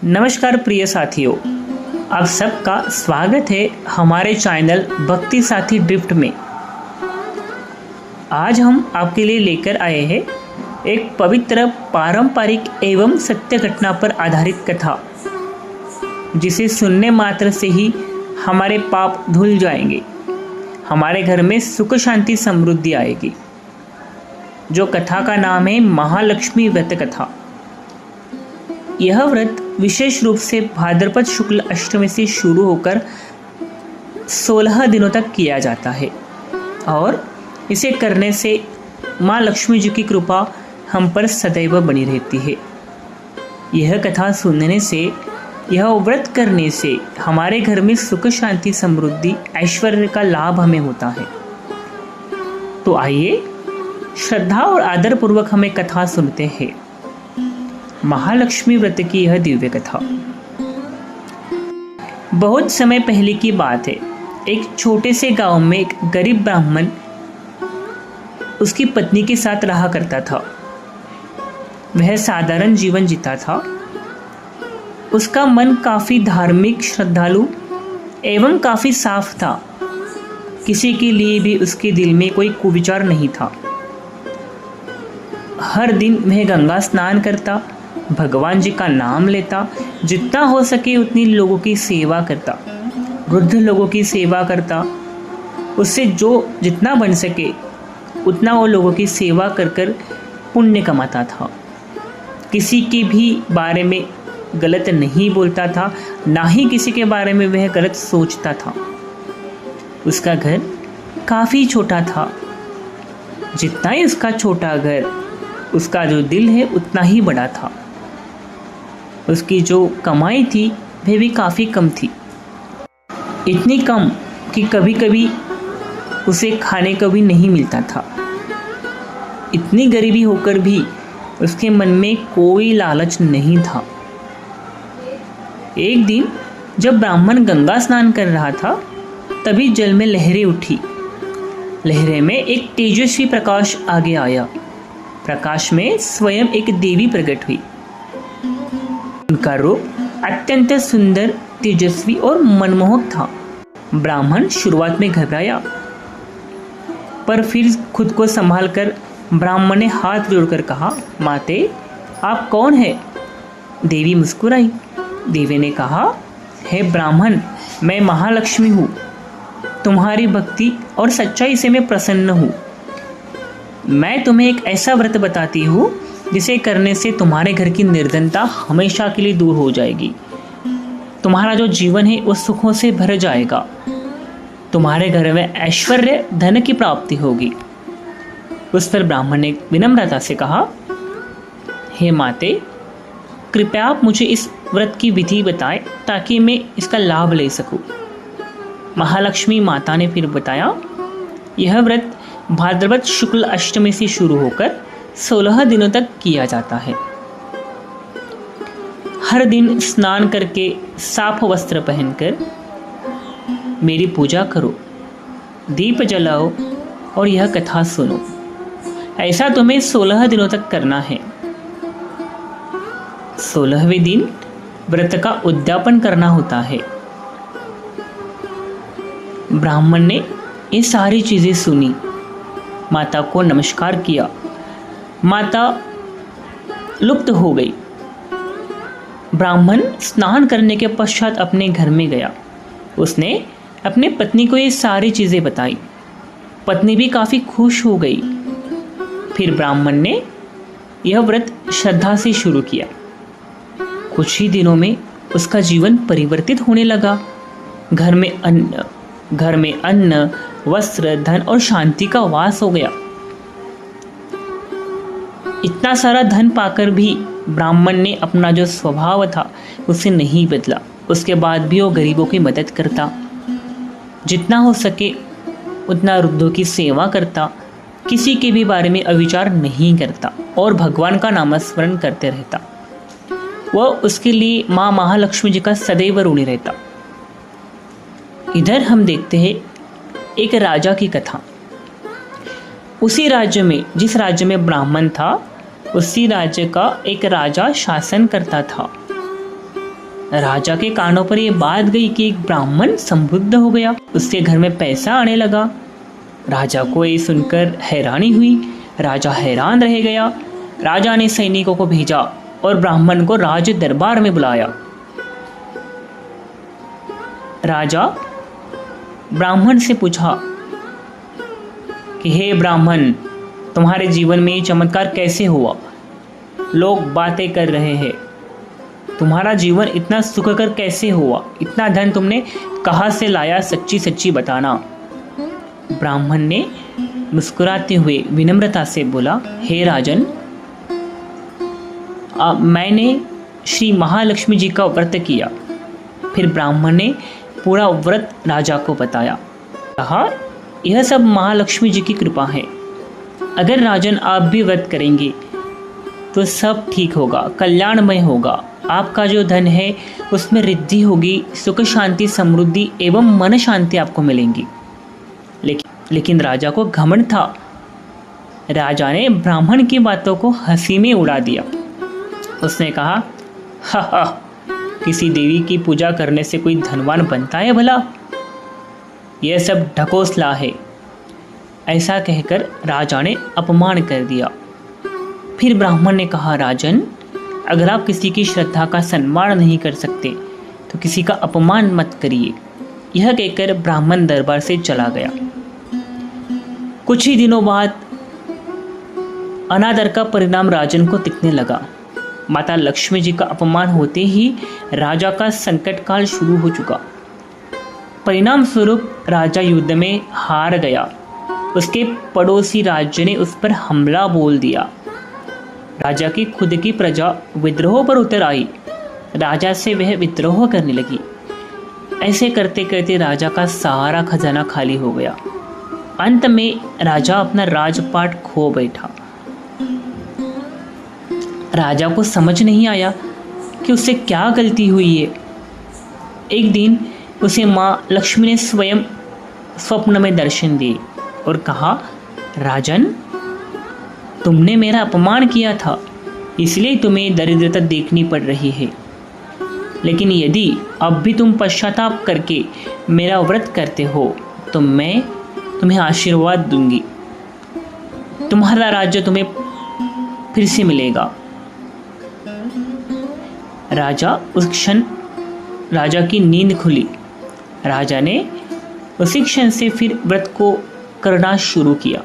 नमस्कार प्रिय साथियों, आप सबका स्वागत है हमारे चैनल भक्ति साथी ड्रिफ्ट में। आज हम आपके लिए लेकर आए हैं एक पवित्र पारंपरिक एवं सत्य घटना पर आधारित कथा, जिसे सुनने मात्र से ही हमारे पाप धुल जाएंगे, हमारे घर में सुख शांति समृद्धि आएगी। जो कथा का नाम है महालक्ष्मी व्रत कथा। यह व्रत विशेष रूप से भाद्रपद शुक्ल अष्टमी से शुरू होकर 16 दिनों तक किया जाता है और इसे करने से माँ लक्ष्मी जी की कृपा हम पर सदैव बनी रहती है। यह कथा सुनने से, यह व्रत करने से हमारे घर में सुख शांति समृद्धि ऐश्वर्य का लाभ हमें होता है। तो आइए श्रद्धा और आदर पूर्वक हमें कथा सुनते हैं। महालक्ष्मी व्रत की यह दिव्य कथा। बहुत समय पहले की बात है। एक छोटे से गांव में एक गरीब ब्राह्मण उसकी पत्नी के साथ रहा करता था। वह साधारण जीवन जीता था। उसका मन काफी धार्मिक, श्रद्धालु एवं काफी साफ था। किसी के लिए भी उसके दिल में कोई कुविचार नहीं था। हर दिन वह गंगा स्नान करता, भगवान जी का नाम लेता, जितना हो सके उतनी लोगों की सेवा करता, वृद्ध लोगों की सेवा करता। उससे जो जितना बन सके उतना वो लोगों की सेवा कर कर पुण्य कमाता था। किसी के भी बारे में गलत नहीं बोलता था, ना ही किसी के बारे में वह गलत सोचता था। उसका घर काफ़ी छोटा था। जितना ही उसका छोटा घर, उसका जो दिल है उतना ही बड़ा था। उसकी जो कमाई थी वह भी काफ़ी कम थी। इतनी कम कि कभी कभी उसे खाने को भी नहीं मिलता था। इतनी गरीबी होकर भी उसके मन में कोई लालच नहीं था। एक दिन जब ब्राह्मण गंगा स्नान कर रहा था, तभी जल में लहरें उठी। लहरें में एक तेजस्वी प्रकाश आगे आया। प्रकाश में स्वयं एक देवी प्रकट हुई। उनका रूप अत्यंत सुंदर, तेजस्वी और मनमोहक था। ब्राह्मण शुरुआत में घबराया, पर फिर खुद को संभाल कर ब्राह्मण ने हाथ जोड़कर कहा, माते आप कौन है? देवी मुस्कुराई। देवी ने कहा, हे ब्राह्मण, मैं महालक्ष्मी हूँ। तुम्हारी भक्ति और सच्चाई से मैं प्रसन्न हूँ। मैं तुम्हें एक ऐसा व्रत बताती हूँ जिसे करने से तुम्हारे घर की निर्धनता हमेशा के लिए दूर हो जाएगी। तुम्हारा जो जीवन है वो सुखों से भर जाएगा। तुम्हारे घर में ऐश्वर्य, धन की प्राप्ति होगी। उस पर ब्राह्मण ने विनम्रता से कहा, हे माते, कृपया आप मुझे इस व्रत की विधि बताएं ताकि मैं इसका लाभ ले सकूं। महालक्ष्मी माता ने फिर बताया, यह व्रत भाद्रपद शुक्ल अष्टमी से शुरू होकर 16 दिनों तक किया जाता है। हर दिन स्नान करके साफ वस्त्र पहनकर मेरी पूजा करो, दीप जलाओ और यह कथा सुनो। ऐसा तुम्हें 16 दिनों तक करना है। 16वें दिन व्रत का उद्यापन करना होता है। ब्राह्मण ने ये सारी चीजें सुनी, माता को नमस्कार किया। माता लुप्त हो गई। ब्राह्मण स्नान करने के पश्चात अपने घर में गया। उसने अपने पत्नी को ये सारी चीज़ें बताई। पत्नी भी काफ़ी खुश हो गई। फिर ब्राह्मण ने यह व्रत श्रद्धा से शुरू किया। कुछ ही दिनों में उसका जीवन परिवर्तित होने लगा। घर में अन्न, वस्त्र, धन और शांति का वास हो गया। इतना सारा धन पाकर भी ब्राह्मण ने अपना जो स्वभाव था उसे नहीं बदला। उसके बाद भी वो गरीबों की मदद करता, जितना हो सके उतना वृद्धों की सेवा करता, किसी के भी बारे में अविचार नहीं करता और भगवान का नामस्मरण करते रहता। वह उसके लिए माँ महालक्ष्मी जी का सदैव ऋणी रहता। इधर हम देखते हैं एक राजा की कथा। उसी राज्य में, जिस राज्य में ब्राह्मण था, उसी राज्य का एक राजा शासन करता था। राजा के कानों पर यह बात गई कि एक ब्राह्मण समृद्ध हो गया, उसके घर में पैसा आने लगा। राजा को ये सुनकर हैरानी हुई। राजा हैरान रह गया। राजा ने सैनिकों को भेजा और ब्राह्मण को राज दरबार में बुलाया। राजा ब्राह्मण से पूछा कि हे ब्राह्मण, तुम्हारे जीवन में ये चमत्कार कैसे हुआ? लोग बातें कर रहे हैं, तुम्हारा जीवन इतना सुखकर कैसे हुआ? इतना धन तुमने कहाँ से लाया? सच्ची सच्ची बताना। ब्राह्मण ने मुस्कुराते हुए विनम्रता से बोला, हे राजन, मैंने श्री महालक्ष्मी जी का व्रत किया। फिर ब्राह्मण ने पूरा व्रत राजा को बताया। कहा, यह सब महालक्ष्मी जी की कृपा है। अगर राजन आप भी व्रत करेंगे तो सब ठीक होगा, कल्याणमय होगा। आपका जो धन है उसमें रिद्धि होगी, सुख शांति समृद्धि एवं मन शांति आपको मिलेंगी। लेकिन राजा को घमंड था। राजा ने ब्राह्मण की बातों को हंसी में उड़ा दिया। उसने कहा, हा हा, किसी देवी की पूजा करने से कोई धनवान बनता है भला? यह सब ढकोसला है। ऐसा कहकर राजा ने अपमान कर दिया। फिर ब्राह्मण ने कहा, राजन, अगर आप किसी की श्रद्धा का सम्मान नहीं कर सकते तो किसी का अपमान मत करिए। यह कहकर ब्राह्मण दरबार से चला गया। कुछ ही दिनों बाद अनादर का परिणाम राजन को दिखने लगा। माता लक्ष्मी जी का अपमान होते ही राजा का संकट काल शुरू हो चुका। परिणाम स्वरूप राजा युद्ध में हार गया। उसके पड़ोसी राज्य ने उस पर हमला बोल दिया। राजा की खुद की प्रजा विद्रोह पर उतर आई। राजा से वह विद्रोह करने लगी। ऐसे करते करते राजा का सारा खजाना खाली हो गया। अंत में राजा अपना राजपाट खो बैठा। राजा को समझ नहीं आया कि उससे क्या गलती हुई है। एक दिन उसे माँ लक्ष्मी ने स्वयं स्वप्न में दर्शन दिए और कहा, राजन, तुमने मेरा अपमान किया था, इसलिए तुम्हें दरिद्रता देखनी पड़ रही है। लेकिन यदि अब भी तुम पश्चाताप करके मेरा व्रत करते हो तो मैं तुम्हें आशीर्वाद दूंगी। तुम्हारा राज्य तुम्हें फिर से मिलेगा। राजा की नींद खुली। राजा ने उसी क्षण से फिर व्रत को करना शुरू किया।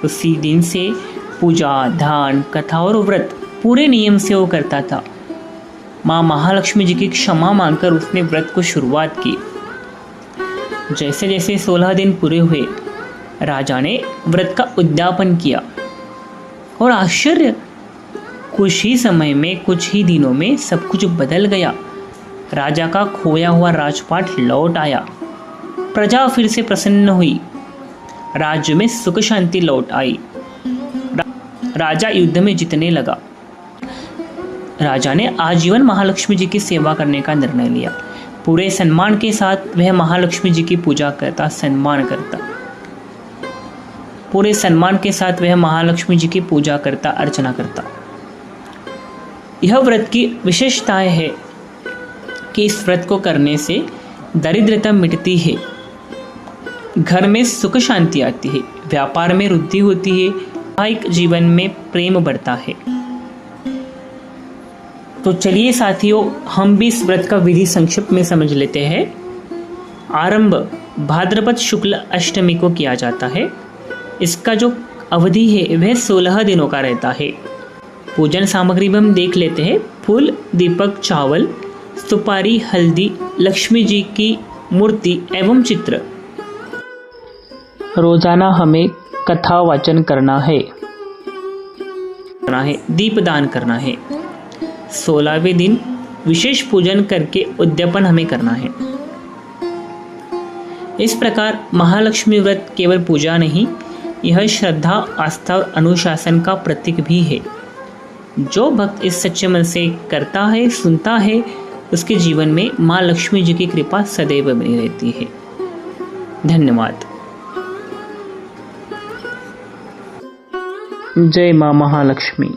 उसी दिन से पूजा, दान, कथा और व्रत पूरे नियम से वो करता था। माँ महालक्ष्मी जी की क्षमा मांगकर उसने व्रत को शुरुआत की। जैसे जैसे 16 दिन पूरे हुए, राजा ने व्रत का उद्यापन किया और आश्चर्य, कुछ ही समय में, कुछ ही दिनों में सब कुछ बदल गया। राजा का खोया हुआ राजपाट लौट आया। प्रजा फिर से प्रसन्न हुई। राज्य में सुख शांति लौट आई। राजा युद्ध में जीतने लगा। राजा ने आजीवन महालक्ष्मी जी की सेवा करने का निर्णय लिया। पूरे सम्मान के साथ वह महालक्ष्मी जी की पूजा करता, सम्मान करता। पूरे सम्मान के साथ वह महालक्ष्मी जी की पूजा करता, अर्चना करता। यह व्रत की विशेषताएं है कि इस व्रत को करने से दरिद्रता मिटती है, घर में सुख शांति आती है, व्यापार में वृद्धि होती है, वैवाहिक जीवन में प्रेम बढ़ता है। तो चलिए साथियों, हम भी इस व्रत का विधि संक्षिप्त में समझ लेते हैं। आरंभ भाद्रपद शुक्ल अष्टमी को किया जाता है। इसका जो अवधि है वह 16 दिनों का रहता है। पूजन सामग्री में हम देख लेते हैं। फूल, दीपक, चावल, सुपारी, हल्दी, लक्ष्मी जी की मूर्ति एवं चित्र। रोजाना हमें कथा वाचन करना है, दीपदान करना है। 16वें दिन विशेष पूजन करके उद्यापन हमें करना है। इस प्रकार महालक्ष्मी व्रत केवल पूजा नहीं, यह श्रद्धा, आस्था और अनुशासन का प्रतीक भी है। जो भक्त इस सच्चे मन से करता है, सुनता है, उसके जीवन में माँ लक्ष्मी जी की कृपा सदैव बनी रहती है। धन्यवाद। जय माँ महालक्ष्मी।